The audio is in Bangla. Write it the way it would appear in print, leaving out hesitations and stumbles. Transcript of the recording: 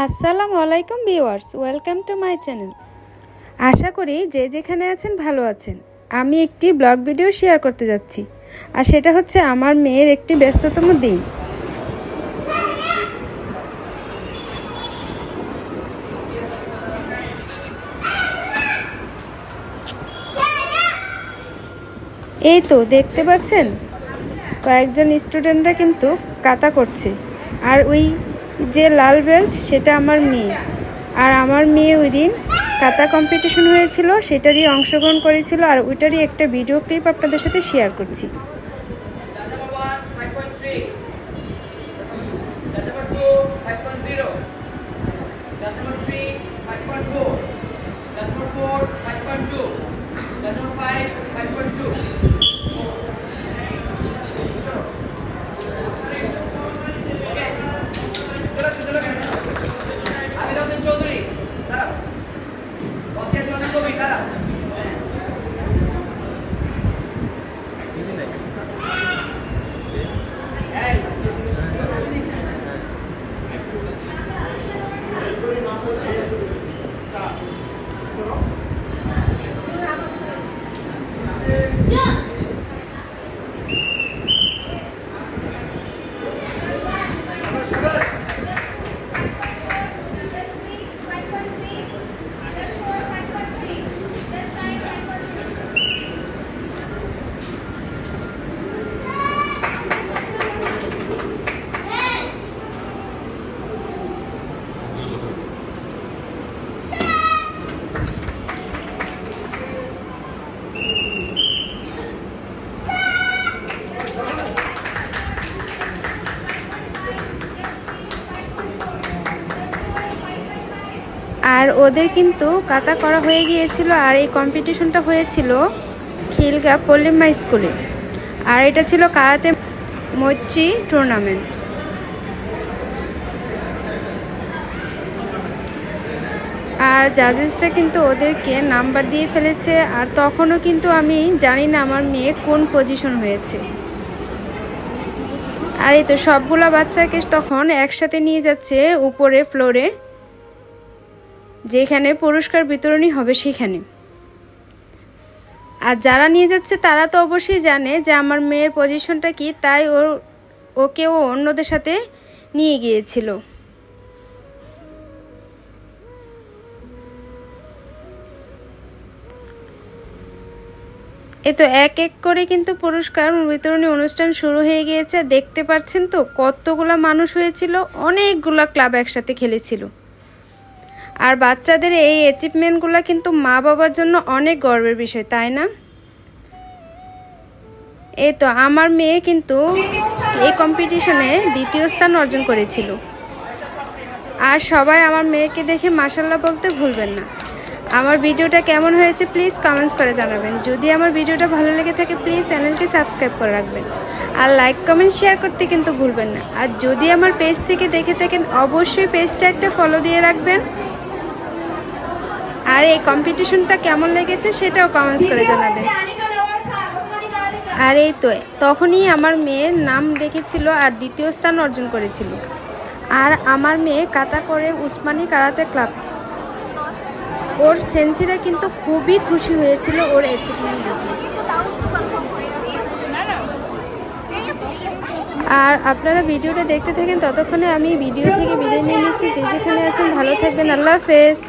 আসসালামু আলাইকুম viewers, welcome to my channel. আশা করি যে যেখানে আছেন ভালো আছেন। আমি একটি ব্লগ ভিডিও শেয়ার করতে যাচ্ছি, আর সেটা হচ্ছে আমার মেয়ের একটি ব্যস্ততম দিন। এই তো দেখতে পাচ্ছেন কয়েকজন স্টুডেন্টরা কিন্তু কাতা করছে, আর ওই যে লাল বেল্ট সেটা আমার মেয়ে। আর আমার মেয়ে ওই দিন কাতা কম্পিটিশন হয়েছিল, সেটারই অংশগ্রহণ করেছিল, আর ওইটারই একটা ভিডিও ক্লিপ আপনাদের সাথে শেয়ার করছি। আর ওদের কিন্তু কাতা করা হয়ে গিয়েছিল, আর এই কম্পিটিশনটা হয়েছিল খিলগা পল্লিমা স্কুলে, আর এটা ছিল কারাতে মৈত্রী টুর্নামেন্ট। আর জাজেসটা কিন্তু ওদেরকে নাম্বার দিয়ে ফেলেছে, আর তখনও কিন্তু আমি জানি না আমার মেয়ে কোন পজিশন হয়েছে। আর এই তো সবগুলো বাচ্চাকে তখন একসাথে নিয়ে যাচ্ছে উপরে ফ্লোরে, যেখানে পুরস্কার বিতরণী হবে সেখানে। আর যারা নিয়ে যাচ্ছে তারা তো অবশ্যই জানে যে আমার মেয়ের পজিশনটা কি, তাই ওকেও অন্যদের সাথে নিয়ে গিয়েছিল। এ তো এক এক করে কিন্তু পুরস্কার বিতরণী অনুষ্ঠান শুরু হয়ে গিয়েছে। দেখতে পাচ্ছেন তো কতগুলা মানুষ হয়েছিল, অনেকগুলা ক্লাব একসাথে খেলেছিল। আর বাচ্চাদের এই অ্যাচিভমেন্টগুলো কিন্তু মা বাবার জন্য অনেক গর্বের বিষয়, তাই না? এই তো আমার মেয়ে কিন্তু এই কম্পিটিশনে দ্বিতীয় স্থান অর্জন করেছিল। আর সবাই আমার মেয়েকে দেখে মাশাআল্লাহ বলতে ভুলবেন না। আমার ভিডিওটা কেমন হয়েছে প্লিজ কমেন্টস করে জানাবেন। যদি আমার ভিডিওটা ভালো লেগে থাকে প্লিজ চ্যানেলটি সাবস্ক্রাইব করে রাখবেন, আর লাইক কমেন্ট শেয়ার করতে কিন্তু ভুলবেন না। আর যদি আমার পেজ থেকে দেখে থাকেন অবশ্যই পেজটা একটা ফলো দিয়ে রাখবেন, আর এই কম্পিটিশনটা কেমন লেগেছে সেটাও কমেন্টস করে জানাবেন। আর এই তো তখনই আমার মেয়ের নাম রেখেছিল আর দ্বিতীয় স্থান অর্জন করেছিল। আর আমার মেয়ে কাতা করে উসমানী কারাতে ক্লাব, ওর সেন্সিরা কিন্তু খুবই খুশি হয়েছিল ওর অ্যাচিভমেন্ট দেখে। আর আপনারা ভিডিওটা দেখতে থাকেন, ততক্ষণে আমি ভিডিও থেকে বিদায় নিয়ে নিচ্ছি। যে যেখানে আছেন ভালো থাকবেন, আল্লাহ হাফেজ।